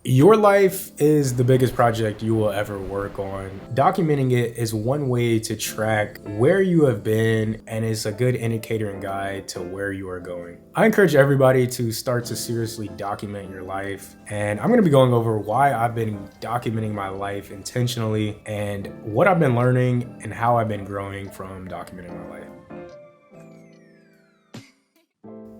Your life is the biggest project you will ever work on. Documenting it is one way to track where you have been, and it's a good indicator and guide to where you are going. I encourage everybody to start to seriously document your life, and I'm going to be going over why I've been documenting my life intentionally and what I've been learning and how I've been growing from documenting my life.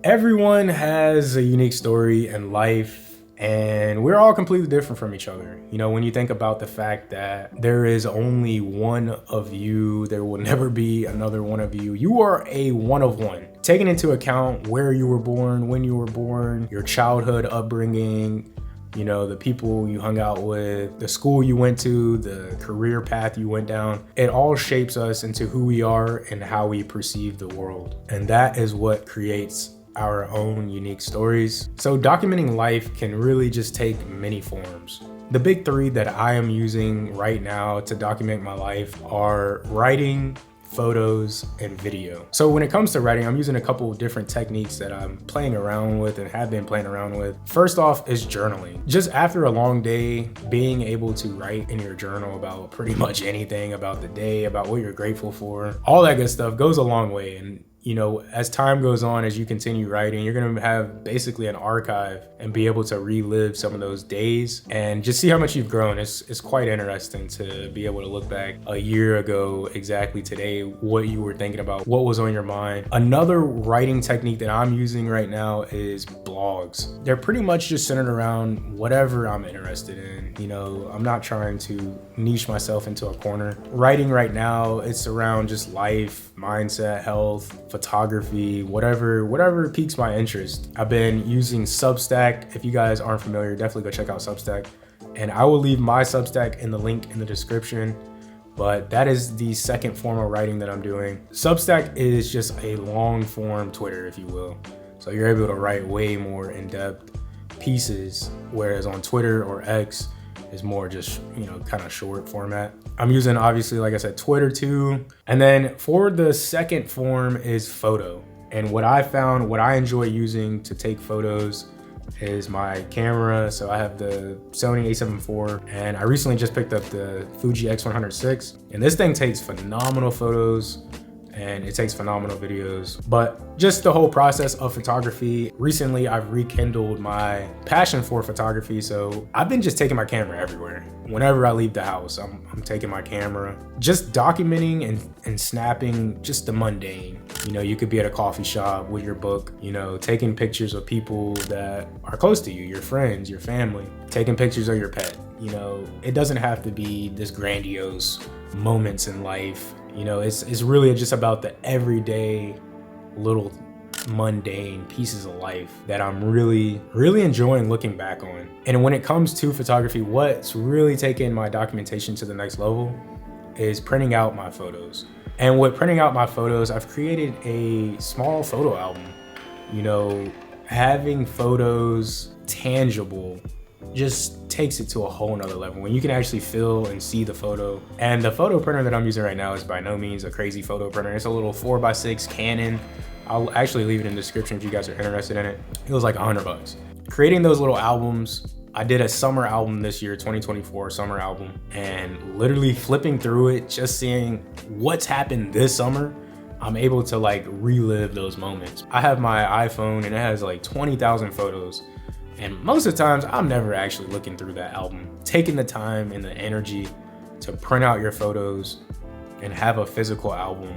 Everyone has a unique story and life, and we're all completely different from each other. You know, when you think about the fact that there is only one of you, there will never be another one of you. You are a one of one. Taking into account where you were born, when you were born, your childhood upbringing, you know, the people you hung out with, the school you went to, the career path you went down, it all shapes us into who we are and how we perceive the world. And that is what creates our own unique stories. So documenting life can really just take many forms. The big three that I am using right now to document my life are writing, photos, and video. So when it comes to writing, I'm using a couple of different techniques that I'm playing around with and have been playing around with. First off is journaling. Just after a long day, being able to write in your journal about pretty much anything about the day, about what you're grateful for, all that good stuff goes a long way. And you know, as time goes on, as you continue writing, you're gonna have basically an archive and be able to relive some of those days and just see how much you've grown. It's quite interesting to be able to look back a year ago exactly today, what you were thinking about, what was on your mind. Another writing technique that I'm using right now is blogs. They're pretty much just centered around whatever I'm interested in. You know, I'm not trying to niche myself into a corner. Writing right now, it's around just life, mindset, health, photography, whatever piques my interest. I've been using Substack. If you guys aren't familiar, definitely go check out Substack. And I will leave my Substack in the link in the description. But that is the second form of writing that I'm doing. Substack is just a long form Twitter, if you will. So you're able to write way more in-depth pieces, whereas on Twitter or X is more just, you know, kind of short format. I'm using, obviously, like I said, Twitter too. And then for the second form is photo. And what I found, what I enjoy using to take photos is my camera. So I have the Sony a7 IV, and I recently just picked up the Fuji X100VI. And this thing takes phenomenal photos and it takes phenomenal videos. But just the whole process of photography, recently I've rekindled my passion for photography. So I've been just taking my camera everywhere. Whenever I leave the house, I'm taking my camera, just documenting and snapping just the mundane. You know, you could be at a coffee shop with your book, you know, taking pictures of people that are close to you, your friends, your family, taking pictures of your pet. You know, it doesn't have to be this grandiose moments in life. You know, it's really just about the everyday little mundane pieces of life that I'm really enjoying looking back on. And when it comes to photography, what's really taken my documentation to the next level is printing out my photos. And with printing out my photos, I've created a small photo album. You know, having photos tangible just takes it to a whole nother level when you can actually feel and see the photo. And the photo printer that I'm using right now is by no means a crazy photo printer. It's a little 4x6 Canon. I'll actually leave it in the description if you guys are interested in it. It was like $100. Creating those little albums, I did a summer album this year, 2024 summer album, and literally flipping through it, just seeing what's happened this summer, I'm able to like relive those moments. I have my iPhone and it has like 20,000 photos. And most of the times, I'm never actually looking through that album. Taking the time and the energy to print out your photos and have a physical album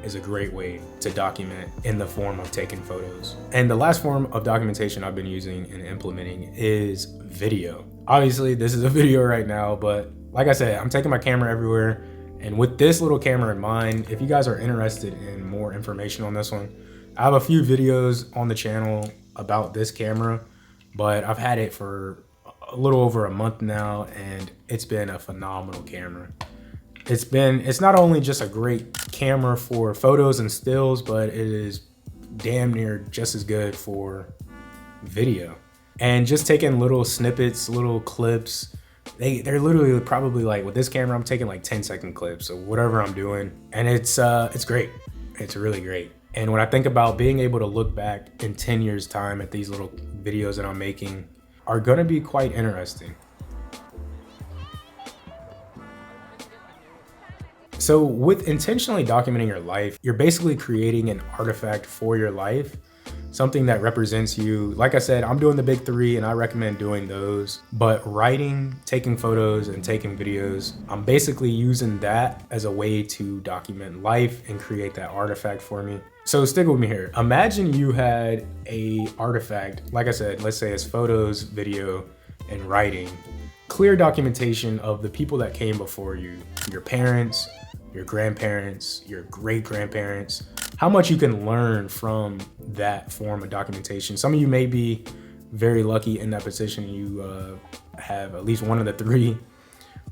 is a great way to document in the form of taking photos. And the last form of documentation I've been using and implementing is video. Obviously, this is a video right now, but like I said, I'm taking my camera everywhere. And with this little camera in mind, if you guys are interested in more information on this one, I have a few videos on the channel about this camera. But I've had it for a little over a month now, and it's been a phenomenal camera. It's not only just a great camera for photos and stills, but it is damn near just as good for video. And just taking little snippets, little clips, they're literally probably like, with this camera, I'm taking like 10-second clips of whatever I'm doing. And it's great. It's really great. And when I think about being able to look back in 10 years time at these little videos that I'm making, are gonna be quite interesting. So with intentionally documenting your life, you're basically creating an artifact for your life, something that represents you. Like I said, I'm doing the big three and I recommend doing those, but writing, taking photos, and taking videos, I'm basically using that as a way to document life and create that artifact for me. So stick with me here. Imagine you had a artifact, like I said, let's say it's photos, video, and writing. Clear documentation of the people that came before you, your parents, your grandparents, your great-grandparents, how much you can learn from that form of documentation. Some of you may be very lucky in that position. You have at least one of the three.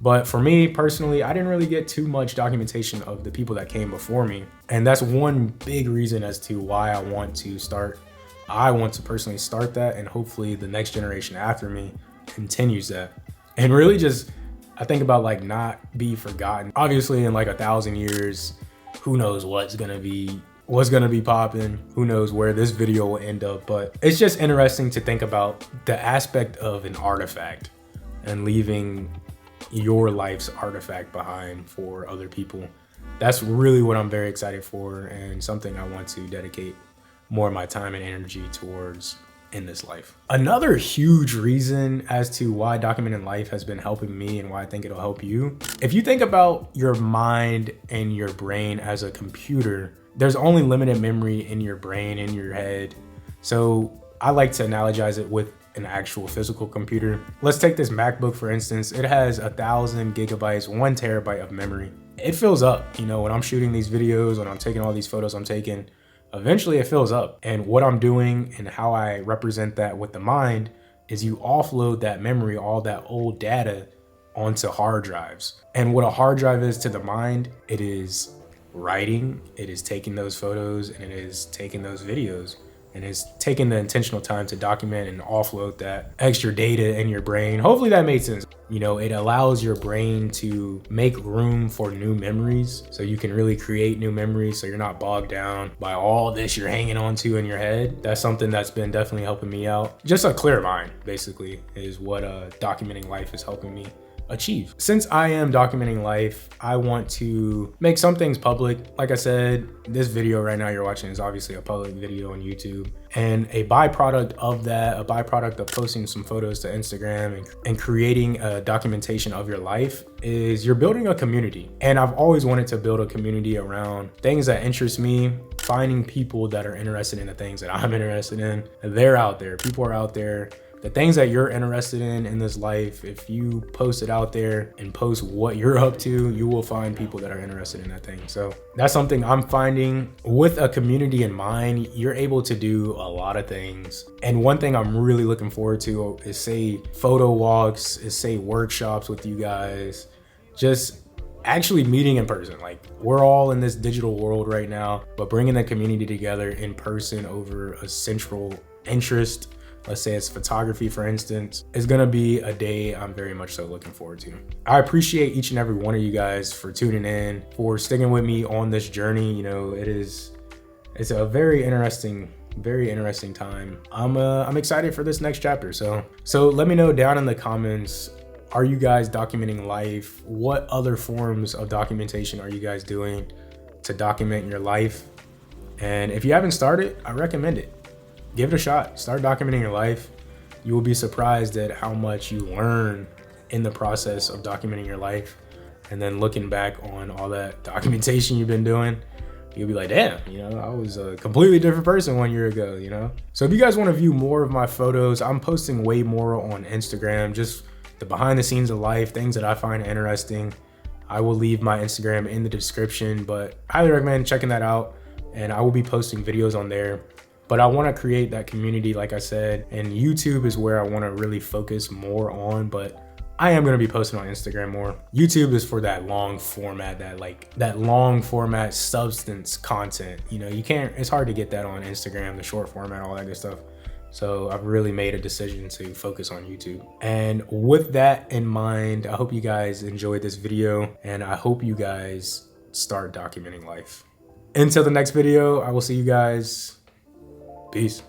But for me personally, I didn't really get too much documentation of the people that came before me. And that's one big reason as to why I want to personally start that, and hopefully the next generation after me continues that. And really just, I think about like not be forgotten. Obviously in like 1,000 years, who knows what's gonna be popping, who knows where this video will end up, but it's just interesting to think about the aspect of an artifact and leaving your life's artifact behind for other people. That's really what I'm very excited for, and something I want to dedicate more of my time and energy towards in this life. Another huge reason as to why documenting life has been helping me and why I think it'll help you. If you think about your mind and your brain as a computer, there's only limited memory in your brain, in your head. So I like to analogize it with an actual physical computer. Let's take this MacBook for instance. It has 1,000 gigabytes, 1 terabyte of memory. It fills up, you know, when I'm shooting these videos, when I'm taking all these photos I'm taking, eventually it fills up. And what I'm doing and how I represent that with the mind is you offload that memory, all that old data, onto hard drives. And what a hard drive is to the mind, it is writing, it is taking those photos, and it is taking those videos, and it's taking the intentional time to document and offload that extra data in your brain. Hopefully that made sense. You know, it allows your brain to make room for new memories, so you can really create new memories, so you're not bogged down by all this you're hanging on to in your head. That's something that's been definitely helping me out. Just a clear mind, basically, is what documenting life is helping me achieve. Since I am documenting life, I want to make some things public. Like I said, this video right now you're watching is obviously a public video on YouTube, and a byproduct of that, a byproduct of posting some photos to Instagram and creating a documentation of your life, is you're building a community. And I've always wanted to build a community around things that interest me, finding people that are interested in the things that I'm interested in. They're out there, people are out there. The things that you're interested in this life, if you post it out there and post what you're up to, you will find people that are interested in that thing. So that's something I'm finding. With a community in mind, you're able to do a lot of things. And one thing I'm really looking forward to is, say, photo walks, is, say, workshops with you guys, just actually meeting in person. Like, we're all in this digital world right now, but bringing the community together in person over a central interest, let's say it's photography for instance, is gonna be a day I'm very much so looking forward to. I appreciate each and every one of you guys for tuning in, for sticking with me on this journey. You know, it's a very interesting time. I'm excited for this next chapter. So let me know down in the comments, are you guys documenting life? What other forms of documentation are you guys doing to document your life? And if you haven't started, I recommend it. Give it a shot. Start documenting your life. You will be surprised at how much you learn in the process of documenting your life. And then looking back on all that documentation you've been doing, you'll be like, damn, you know, I was a completely different person 1 year ago, you know? So if you guys want to view more of my photos, I'm posting way more on Instagram, just the behind the scenes of life, things that I find interesting. I will leave my Instagram in the description, but I highly recommend checking that out. And I will be posting videos on there. But I want to create that community, like I said, and YouTube is where I want to really focus more on, but I am going to be posting on Instagram more. YouTube is for that long format, that long format substance content. You know, it's hard to get that on Instagram, the short format, all that good stuff. So I've really made a decision to focus on YouTube. And with that in mind, I hope you guys enjoyed this video, and I hope you guys start documenting life. Until the next video, I will see you guys. Peace.